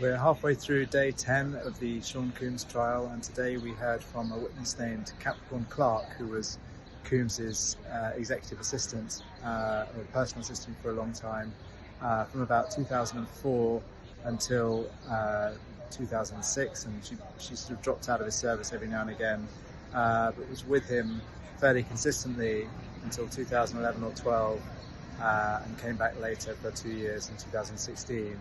We're halfway through day 10 of the Sean Combs trial, and today we heard from a witness named Capricorn Clark, who was Combs's executive assistant, or personal assistant for a long time, from about 2004 until 2006, and she sort of dropped out of his service every now and again, but was with him fairly consistently until 2011 or 12, and came back later for 2 years in 2016.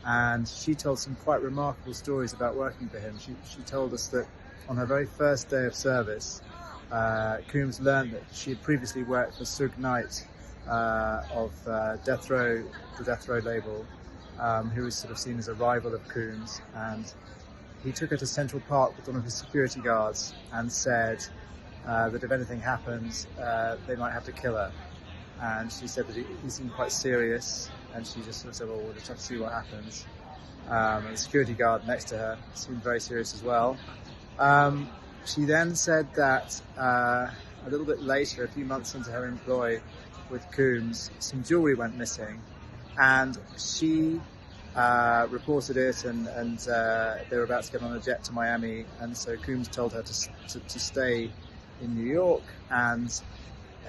And she told some quite remarkable stories about working for him. She told us that on her very first day of service, Combs learned that she had previously worked for Suge Knight of Death Row, the Death Row label, who was sort of seen as a rival of Combs. And he took her to Central Park with one of his security guards and said that if anything happens, they might have to kill her. And she said that he seemed quite serious, and she just sort of said, well, we'll just have to see what happens. And the security guard next to her seemed very serious as well. She then said that a little bit later, a few months into her employ with Combs, some jewellery went missing, and she reported it, and they were about to get on a jet to Miami, and so Combs told her to stay in New York, and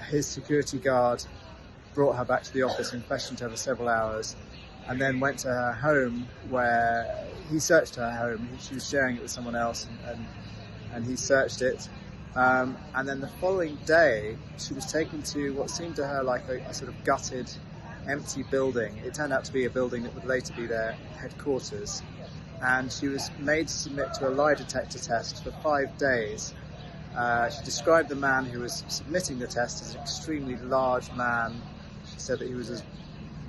his security guard brought her back to the office and questioned her for several hours, and then went to her home, where he searched her home. She was sharing it with someone else, and he searched it. And then the following day, she was taken to what seemed to her like a sort of gutted, empty building. It turned out to be a building that would later be their headquarters. And she was made to submit to a lie detector test for 5 days. She described the man who was submitting the test as an extremely large man. She said that he was as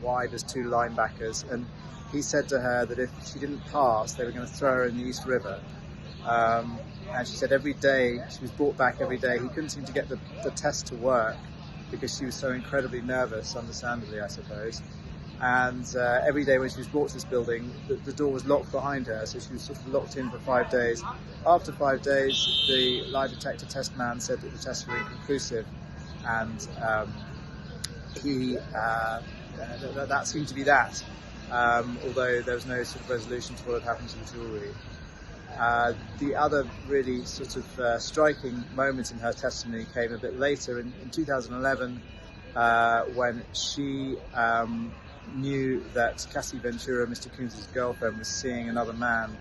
wide as 2 linebackers, and he said to her that if she didn't pass, they were going to throw her in the East River. And she said every day, she was brought back every day. He couldn't seem to get the test to work because she was so incredibly nervous, understandably, I suppose. And every day when she was brought to this building, the door was locked behind her, so she was sort of locked in for 5 days. After 5 days, the lie detector test man said that the tests were inconclusive, and that seemed to be that, although there was no sort of resolution to what had happened to the jewellery. The other really sort of striking moment in her testimony came a bit later in 2011, when she knew that Cassie Ventura, Mr. Combs' girlfriend, was seeing another man,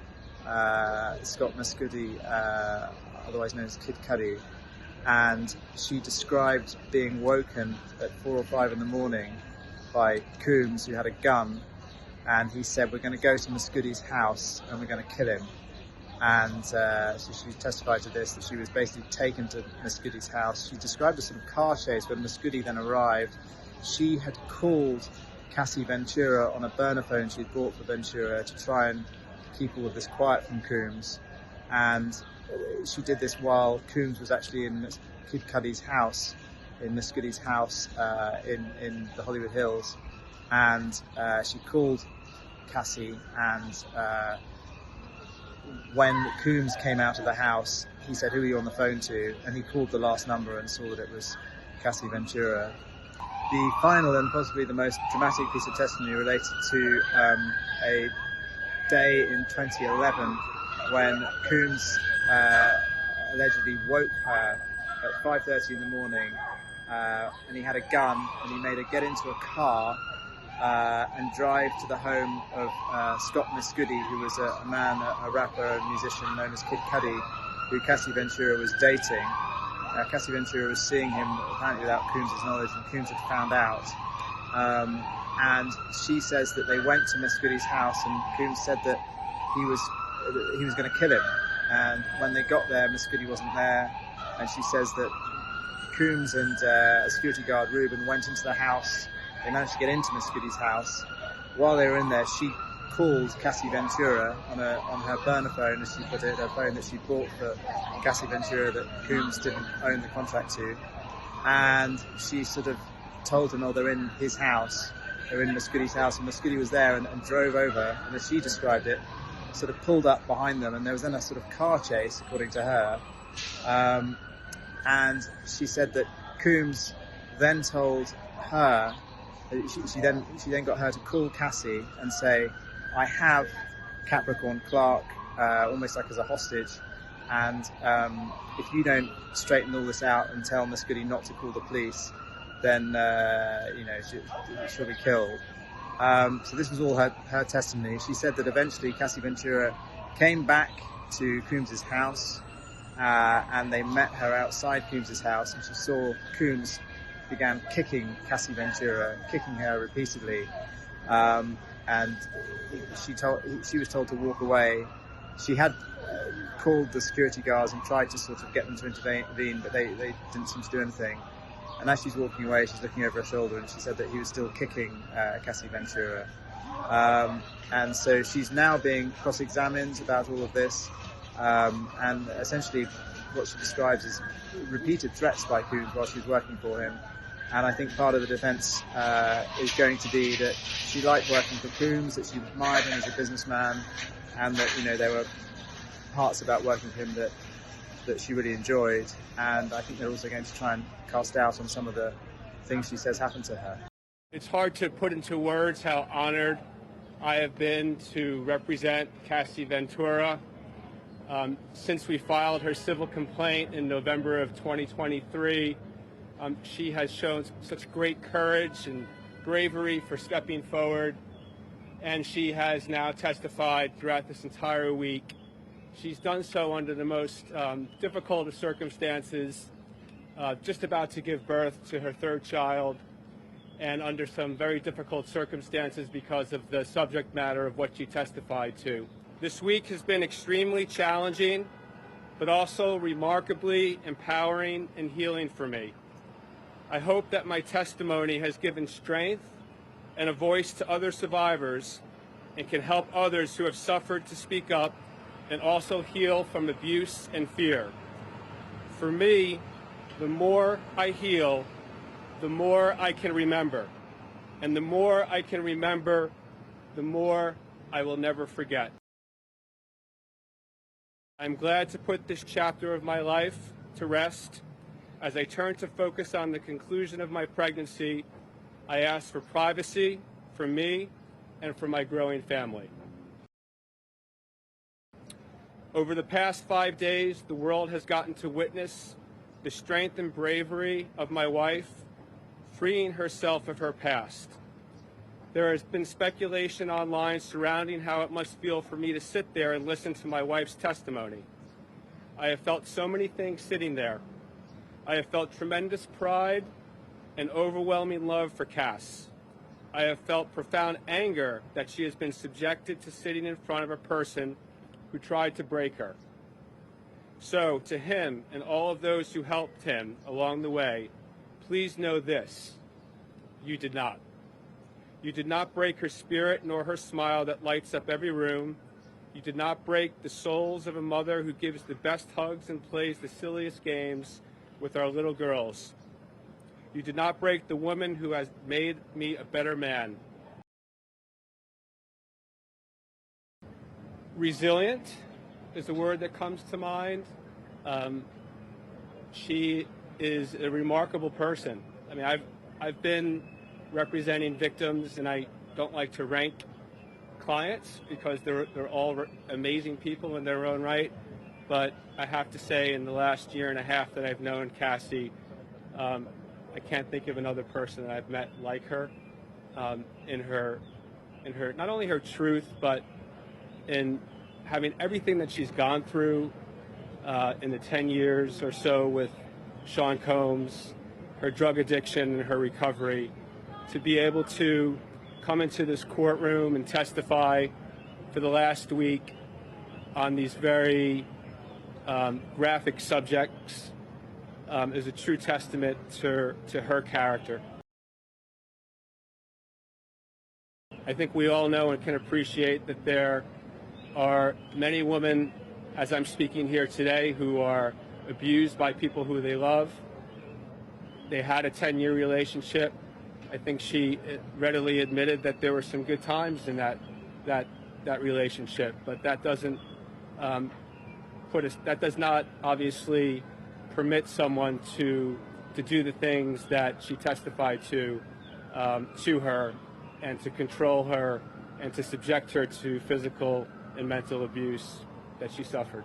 Scott Mescudi, otherwise known as Kid Cudi, and she described being woken at 4 or 5 in the morning by Combs, who had a gun, and he said, we're going to go to Mescudi's house and we're going to kill him. And so she testified to this, that she was basically taken to Mescudi's house. She described a sort of car chase when Mescudi then arrived. She had called Cassie Ventura on a burner phone she'd bought for Ventura to try and keep all of this quiet from Combs. And she did this while Combs was actually in Kid Cudi's house, in Mescudi's house in the Hollywood Hills. And she called Cassie, and when Combs came out of the house, he said, who are you on the phone to? And he called the last number and saw that it was Cassie Ventura. The final and possibly the most dramatic piece of testimony related to a day in 2011 when Combs allegedly woke her at 5:30 in the morning, and he had a gun, and he made her get into a car and drive to the home of Scott Mescudi, who was a man, a rapper, a musician known as Kid Cudi, who Cassie Ventura was dating. Cassie Ventura was seeing him apparently without Combs' knowledge, and Combs had found out. And she says that they went to Mescudi's house, and Combs said that he was going to kill him. And when they got there, Mescudi wasn't there, and she says that Combs and a security guard, Ruben, went into the house. They managed to get into Mescudi's house. While they were in there, she called Cassie Ventura on her burner phone, as she put it, her phone that she bought for Cassie Ventura that Combs didn't own the contract to. And she sort of told him, oh, they're in his house, they're in Mescudi's house, and Mescudi was there and drove over, and as she described it, sort of pulled up behind them, and there was then a sort of car chase, according to her. And she said that Combs then told her, she then got her to call Cassie and say, I have Capricorn Clark almost like as a hostage. And if you don't straighten all this out and tell Miss Goody not to call the police, then she'll be killed. So this was all her testimony. She said that eventually Cassie Ventura came back to Combs's house, and they met her outside Combs's house, and she saw Combs began kicking Cassie Ventura, kicking her repeatedly, and she was told to walk away. She had called the security guards and tried to sort of get them to intervene, but they didn't seem to do anything. And as she's walking away, she's looking over her shoulder, and she said that he was still kicking Cassie Ventura. And so she's now being cross-examined about all of this, and essentially what she describes as repeated threats by Combs while she was working for him. And I think part of the defence is going to be that she liked working for Combs, that she admired him as a businessman, and that there were parts about working for him that she really enjoyed. And I think they're also going to try and cast doubt on some of the things she says happened to her. It's hard to put into words how honored I have been to represent Cassie Ventura. Since we filed her civil complaint in November of 2023, she has shown such great courage and bravery for stepping forward, and she has now testified throughout this entire week. She's done so under the most difficult of circumstances, just about to give birth to her third child, and under some very difficult circumstances because of the subject matter of what she testified to. This week has been extremely challenging, but also remarkably empowering and healing for me. I hope that my testimony has given strength and a voice to other survivors and can help others who have suffered to speak up and also heal from abuse and fear. For me, the more I heal, the more I can remember. And the more I can remember, the more I will never forget. I'm glad to put this chapter of my life to rest. As I turn to focus on the conclusion of my pregnancy, I ask for privacy for me and for my growing family. Over the past 5 days, the world has gotten to witness the strength and bravery of my wife, freeing herself of her past. There has been speculation online surrounding how it must feel for me to sit there and listen to my wife's testimony. I have felt so many things sitting there. I have felt tremendous pride and overwhelming love for Cass. I have felt profound anger that she has been subjected to sitting in front of a person who tried to break her. So, to him and all of those who helped him along the way, please know this: you did not. You did not break her spirit nor her smile that lights up every room. You did not break the souls of a mother who gives the best hugs and plays the silliest games with our little girls. You did not break the woman who has made me a better man. Resilient is a word that comes to mind. She is a remarkable person. I mean, I've been representing victims, and I don't like to rank clients because they're all amazing people in their own right. But I have to say, in the last year and a half that I've known Cassie, I can't think of another person that I've met like her, in her not only her truth, but in having everything that she's gone through in the 10 years or so with Sean Combs, her drug addiction and her recovery, to be able to come into this courtroom and testify for the last week on these very graphic subjects is a true testament to her character. I think we all know and can appreciate that there are many women, as I'm speaking here today, who are abused by people who they love. They had a 10-year relationship. I think she readily admitted that there were some good times in that relationship, but that doesn't that does not obviously permit someone to do the things that she testified to her, and to control her and to subject her to physical and mental abuse that she suffered.